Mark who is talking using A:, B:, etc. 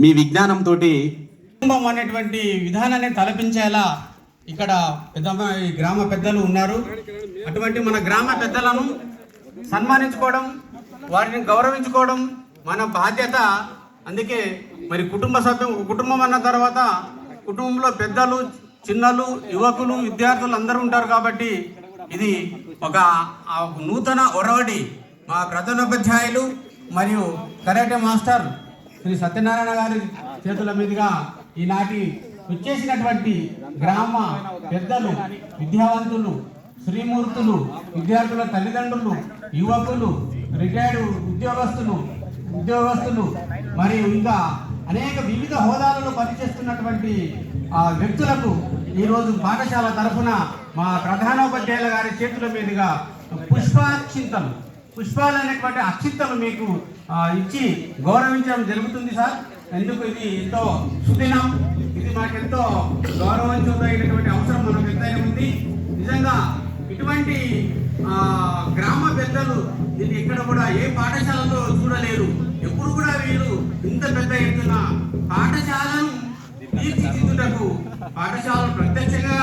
A: మీ విజ్ఞానంతో
B: కుటుంబం అనేటువంటి విధానాన్ని తలపించేలా ఇక్కడ ఈ గ్రామ పెద్దలు ఉన్నారు. అటువంటి మన గ్రామ పెద్దలను సన్మానించుకోవడం, వారిని గౌరవించుకోవడం మన బాధ్యత. అందుకే మరి కుటుంబం అన్న తర్వాత కుటుంబంలో పెద్దలు, చిన్నలు, యువకులు, విద్యార్థులు అందరూ ఉంటారు. కాబట్టి ఇది ఒక నూతన ఒరవడి. మా ప్రధానోపాధ్యాయులు మరియు కరాటే మాస్టర్ శ్రీ సత్యనారాయణ గారి చేతుల మీదుగా ఈనాటి విచ్చేసినటువంటి గ్రామ పెద్దలు, విద్యావంతులు, శ్రీమూర్తులు, విద్యార్థుల తల్లిదండ్రులు, యువకులు, రిటైర్డ్ ఉద్యోగస్తులు మరియు ఇంకా అనేక వివిధ హోదాలలో పనిచేస్తున్నటువంటి వ్యక్తులకు ఈరోజు పాఠశాల తరఫున మా ప్రధానోపాధ్యాయుల గారి చేతుల మీదుగా పుష్పాలు అనేటువంటి అక్షింతలు మీకు ఇచ్చి గౌరవించడం జరుగుతుంది సార్. ఎందుకు ఇది ఎంతో సుదినం, ఇది మాకెంతో గౌరవించదగినటువంటి అవసరం మనకు ఎంతైనా ఉంది. నిజంగా ఇటువంటి గ్రామ పెద్దలు దీన్ని ఇక్కడ కూడా ఏ పాఠశాలలో చూడలేరు. ఎప్పుడు కూడా వీళ్ళు ఇంత పెద్ద ఎత్తున పాఠశాలను తీర్చిదిద్దుటకు పాఠశాలను ప్రత్యక్షంగా